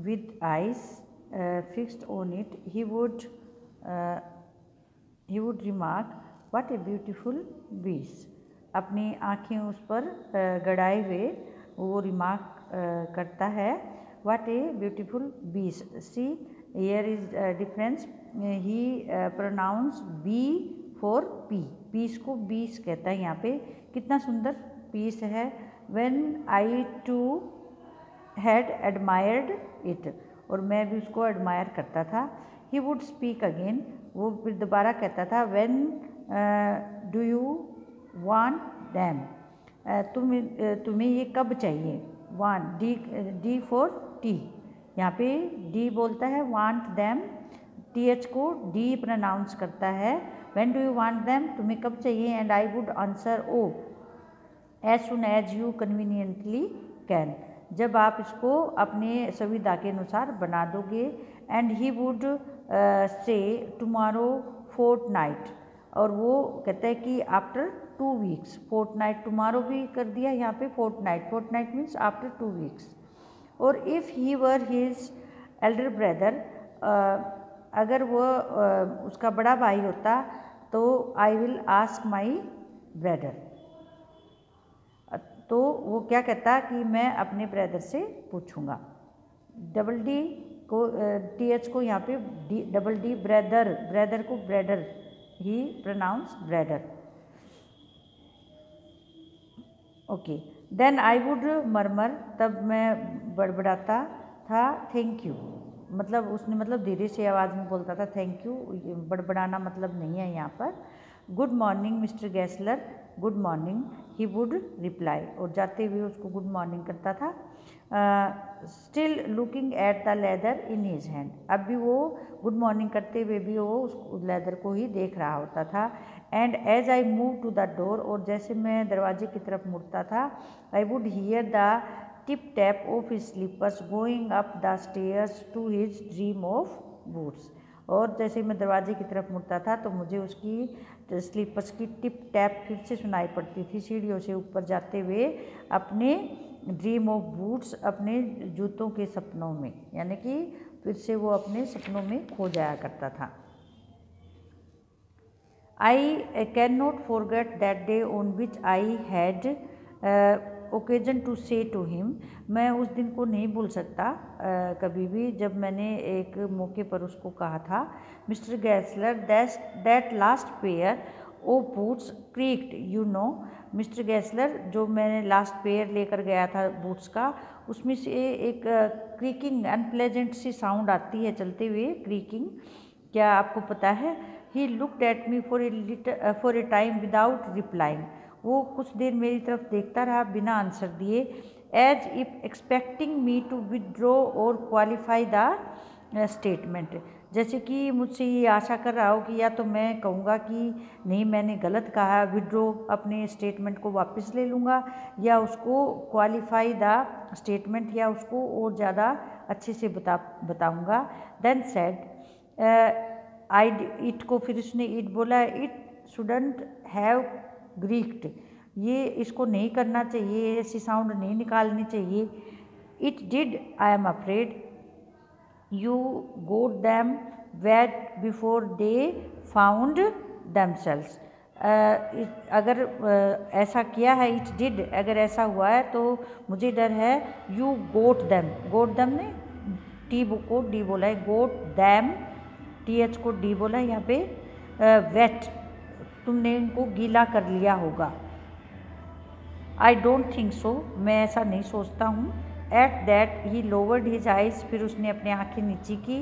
with eyes fixed on it, he would remark, what a beautiful beast. अपनी आँखें उस पर गड़ाए हुए वो रिमार्क करता है, what a beautiful beast. See, here is difference. He pronounce B for P. Peace को बीस कहता है यहाँ पे, कितना सुंदर पीस है. When I too had admired it, और मैं भी उसको एडमायर करता था. He would speak again, वो फिर दोबारा कहता था, when do you want them, तुम्हें ये कब चाहिए. want, D for टी, यहाँ पे D बोलता है, want them, TH को D प्रोनाउंस करता है. when do you want them, तुम्हें कब चाहिए. and I would answer, oh, as soon as you conveniently can, जब आप इसको अपने सुविधा के अनुसार बना दोगे. And he would say tomorrow fortnight, और वो कहता है कि आफ्टर 2 वीक्स. फोर्टनाइट टुमारो भी कर दिया यहाँ पे, फोर्टनाइट मीन्स आफ्टर 2 वीक्स. और if he were his Elder brother, अगर वो उसका बड़ा भाई होता तो I will ask my brother, तो वो क्या कहता कि मैं अपने ब्रदर से पूछूंगा. डबल डी को TH को यहाँ पे डबल डी, ब्रदर को ब्रदर ही pronounce brother. Okay. Then I would murmur, तब मैं बड़बड़ाता था, थैंक यू, मतलब उसने मतलब धीरे से आवाज़ में बोलता था थैंक यू, बड़बड़ाना मतलब नहीं है यहाँ पर. Good morning mister Gessler, good morning, he would reply, और जाते हुए उसको गुड मॉर्निंग करता था. Still looking at the leather in his hand, अब भी वो गुड मॉर्निंग करते हुए भी वो उस लेदर को ही देख रहा होता था. And as I move to the door, और जैसे मैं दरवाजे की तरफ मुड़ता था, I would hear the tip tap of his slippers going up the stairs to his dream of boots, और जैसे मैं दरवाजे की तरफ मुड़ता था तो मुझे उसकी स्लीपर्स की टिप टैप फिर से सुनाई पड़ती थी, सीढ़ियों से ऊपर जाते हुए अपने ड्रीम ऑफ बूट्स, अपने जूतों के सपनों में, यानी कि फिर से वो अपने सपनों में खो जाया करता था. I can not forget that day on which I had occasion to say to him, मैं उस दिन को नहीं भूल सकता कभी भी जब मैंने एक मौके पर उसको कहा था, mister Gessler that last pair o' boots creaked you know. Mister Gessler, जो मैंने लास्ट पेयर लेकर गया था बूट्स का, उसमें से एक क्रीकिंग अनप्लेजेंट सी साउंड आती है चलते हुए, क्रीकिंग, क्या आपको पता है. He looked at me for a time without replying, वो कुछ देर मेरी तरफ देखता रहा बिना आंसर दिए. As if expecting me to withdraw or qualify the statement, जैसे कि मुझसे ये आशा कर रहा हो कि या तो मैं कहूँगा कि नहीं मैंने गलत कहा, विदड्रॉ अपने स्टेटमेंट को वापस ले लूँगा, या उसको क्वालिफाई द स्टेटमेंट, या उसको और ज़्यादा अच्छे से बताऊँगा. देन सेड आई, इट को फिर उसने इट बोला, इट शुडंट हैव ग्रीक्ड, ये इसको नहीं करना चाहिए, ऐसी साउंड नहीं निकालनी चाहिए. It did, I am afraid, you got them wet before they found themselves, अगर ऐसा किया है, इट डिड, अगर ऐसा हुआ है तो मुझे डर है. यू गोट दैम ने टी को डी बोला है, गोट दैम TH को डी बोला है यहाँ पे. वेट, तुमने इनको गीला कर लिया होगा. आई डोंट थिंक सो, मैं ऐसा नहीं सोचता हूँ. At that he lowered his eyes, फिर उसने अपनी आँखें नीची की.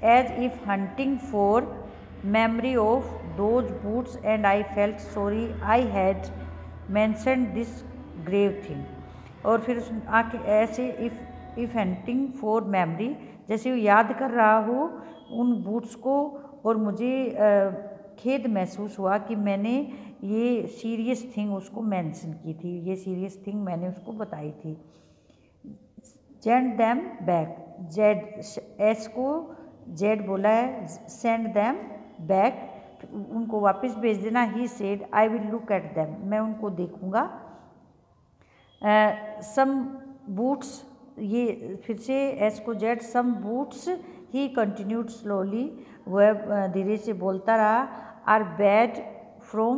As if hunting for memory of those boots and I felt sorry I had mentioned this grave thing, और फिर उस आँखें ऐसे इफ हंटिंग फॉर मेमोरी, जैसे वो याद कर रहा हो उन बूट्स को, और मुझे खेद महसूस हुआ कि मैंने ये सीरियस थिंग उसको मेंशन की थी, ये सीरियस थिंग मैंने उसको बताई थी. Send them back, Z, S को जेड बोला है, सेंड दैम बैक, उनको वापस भेज देना. He said I will look at them, मैं उनको देखूँगा. सम बूट्स ये फिर से एस को जेड some boots he continued slowly, वह धीरे से बोलता रहा, आर बैड फ्रॉम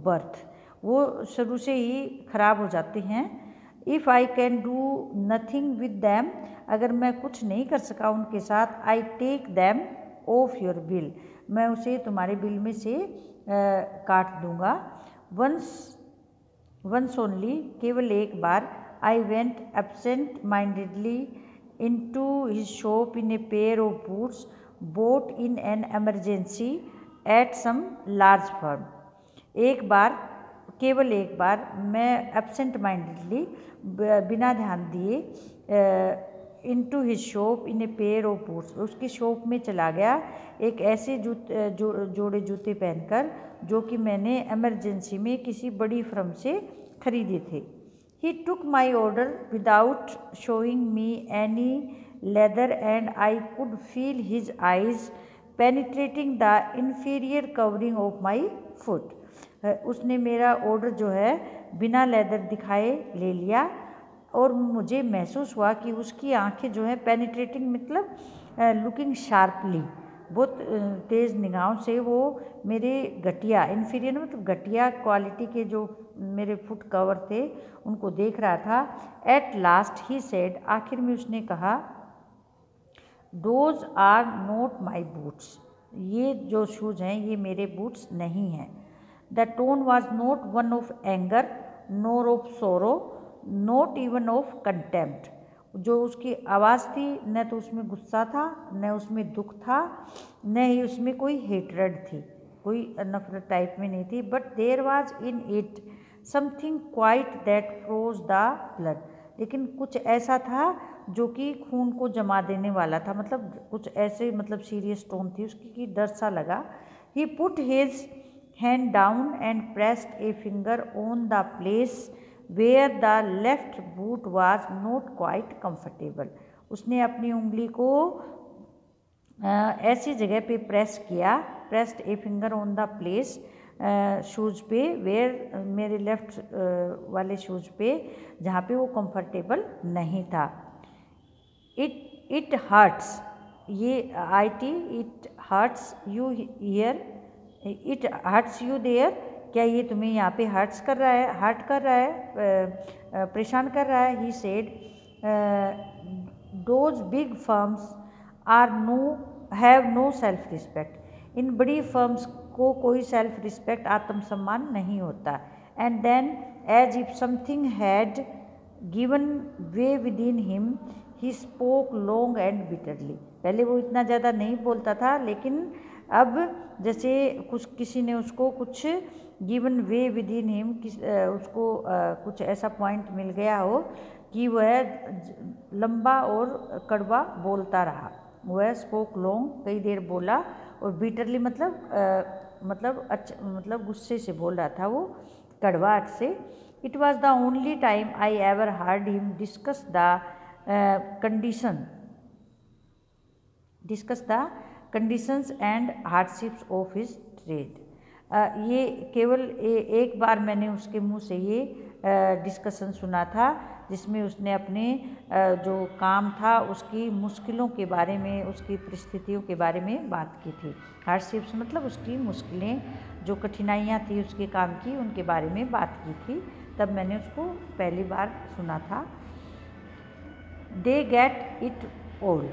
बर्थ, वो शुरू से ही ख़राब हो जाते हैं। If I can do nothing with them, अगर मैं कुछ नहीं कर सका उनके साथ, I take them off your bill, मैं उसे तुम्हारे बिल में से काट दूंगा। वंस ओनली, केवल एक बार, I went absent mindedly into his shop in a pair of boots bought in an emergency at some large firm। एक बार, केवल एक बार, मैं एब्सेंट माइंडेडली, बिना ध्यान दिए, into his shop in a pair of boots, उसकी शॉप में चला गया एक ऐसे जोड़े जूते पहनकर जो कि मैंने एमरजेंसी में किसी बड़ी फर्म से खरीदे थे। He took my order without showing me any leather and I could feel his eyes penetrating the inferior covering of my foot। उसने मेरा ऑर्डर जो है बिना लेदर दिखाए ले लिया और मुझे महसूस हुआ कि उसकी आंखें जो है पेनिट्रेटिंग मतलब लुकिंग शार्पली, बहुत तेज़ निगाहों से वो मेरे घटिया, इन्फीरियर मतलब घटिया क्वालिटी के जो मेरे फुट कवर थे उनको देख रहा था। एट लास्ट ही सेड, आखिर में उसने कहा, those are not my boots, ये जो शूज़ हैं ये मेरे बूट्स नहीं हैं। The tone was not one of anger nor of sorrow not even of contempt, जो उसकी आवाज़ थी न तो उसमें गुस्सा था, न उसमें दुख था, न ही उसमें कोई हेटरेड थी, कोई नफरत टाइप में नहीं थी। But there was in it something quiet that froze the blood, लेकिन कुछ ऐसा था जो कि खून को जमा देने वाला था, मतलब कुछ ऐसे मतलब सीरियस टोन थी उसकी कि डर सा लगा। He put his hand down and pressed a finger on the place where the left boot was not quite comfortable, उसने अपनी उंगली को ऐसी जगह पे प्रेस किया, pressed a finger on the place shoes पे, वेयर मेरे लेफ्ट वाले शूज़ पे जहाँ पे वो कंफर्टेबल नहीं था। इट हर्ट्स, ये IT, it hurts you here, it hurts you there, क्या ये तुम्हें यहाँ पे हर्ट कर रहा है, परेशान कर रहा है। He said, those big firms have no self respect, इन बड़ी फर्म्स को कोई सेल्फ रिस्पेक्ट, आत्मसम्मान नहीं होता। And then as if something had given way within him he spoke long and bitterly, पहले वो इतना ज़्यादा नहीं बोलता था लेकिन अब जैसे किसी ने उसको कुछ given way within him, उसको कुछ ऐसा पॉइंट मिल गया हो कि वह लंबा और कड़वा बोलता रहा। वह स्पोक लॉन्ग, कई देर बोला, और बिटरली मतलब गुस्से से बोल रहा था, वो कड़वाहट से। It was the only time I ever heard him discuss the conditions and hardships of his trade. ये केवल एक बार मैंने उसके मुंह से ये डिस्कशन सुना था जिसमें उसने अपने जो काम था उसकी मुश्किलों के बारे में, उसकी परिस्थितियों के बारे में बात की थी। हार्डशिप्स मतलब उसकी मुश्किलें, जो कठिनाइयाँ थी उसके काम की, उनके बारे में बात की थी, तब मैंने उसको पहली बार सुना था। दे गेट इट ऑल,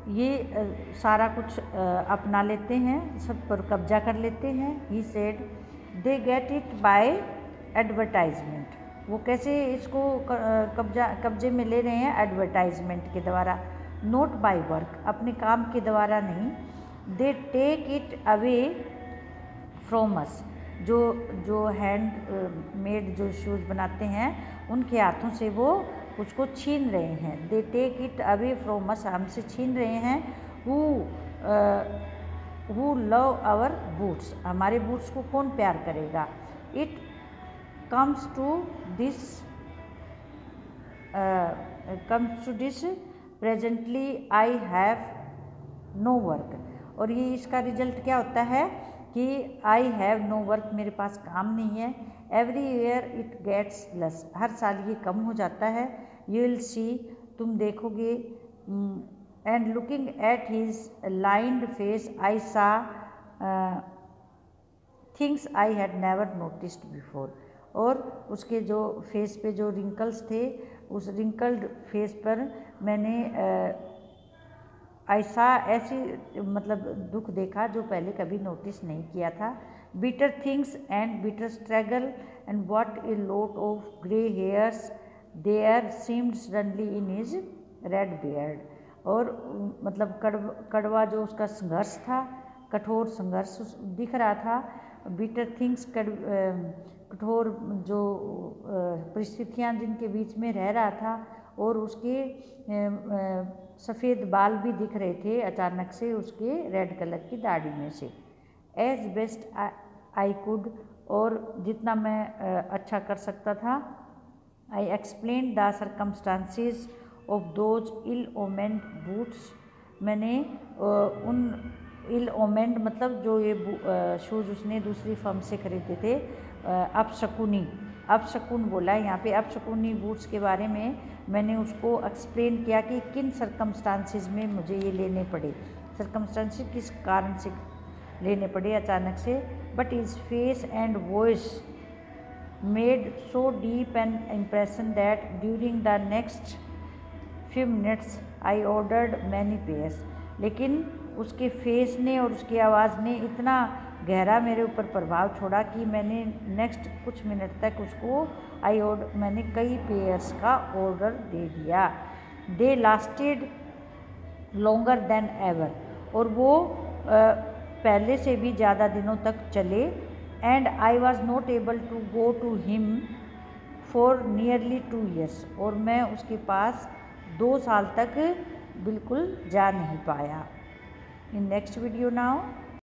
ये सारा कुछ अपना लेते हैं, सब पर कब्जा कर लेते हैं। He said, they get it by advertisement, वो कैसे इसको कब्जे में ले रहे हैं, एडवर्टाइजमेंट के द्वारा, नॉट बाय वर्क, अपने काम के द्वारा नहीं। They take it away from us, जो हैंड मेड जो शूज़ बनाते हैं उनके हाथों से वो उसको छीन रहे हैं। They take it away from us, हमसे छीन रहे हैं। हु लव आवर बूट्स, हमारे बूट्स को कौन प्यार करेगा। It comes to this presently I have no work, और ये इसका रिजल्ट क्या होता है कि आई हैव नो वर्क, मेरे पास काम नहीं है। Every year it gets less, हर साल ये कम हो जाता है। यू विल सी तुम देखोगे। And looking at his lined face I saw things I had never noticed before. और उसके जो फेस पे जो रिंकल्स थे, उस रिंकल्ड फेस पर मैंने ऐसा ऐसी मतलब दुख देखा जो पहले कभी नोटिस नहीं किया था। Bitter things and bitter struggle and what a lot of grey hairs there seemed suddenly in his red beard. और मतलब कड़वा जो उसका संघर्ष था, कठोर संघर्ष दिख रहा था। बिटर थिंग्स कठोर जो परिस्थितियाँ जिनके बीच में रह रहा था, और उसके सफ़ेद बाल भी दिख रहे थे अचानक से उसके रेड कलर की दाढ़ी में से। एज बेस्ट आई कुड, और जितना मैं अच्छा कर सकता था। I explain the circumstances of those ill omened boots. मैंने उन इल ओमेंड मतलब जो ये शूज़ उसने दूसरी फर्म से ख़रीदे थे, अपशकुन बोला है यहाँ पे। अपशकुनी बूट्स के बारे में मैंने उसको एक्सप्लेन किया कि किन सर्कमस्टांसिस में मुझे ये लेने पड़े, सर्कमस्टांसिस किस कारण से लेने पड़े अचानक से। But his face and voice made so deep an impression that during the next few minutes I ordered many pairs. लेकिन उसके फेस ने और उसकी आवाज़ ने इतना गहरा मेरे ऊपर प्रभाव छोड़ा कि मैंने नेक्स्ट कुछ मिनट तक उसको मैंने कई पेयर्स का ऑर्डर दे दिया। They lasted longer than ever, और वो पहले से भी ज़्यादा दिनों तक चले। And I was not able to go to him for nearly 2 years, और मैं उसके पास 2 साल तक बिल्कुल जा नहीं पाया। In next video now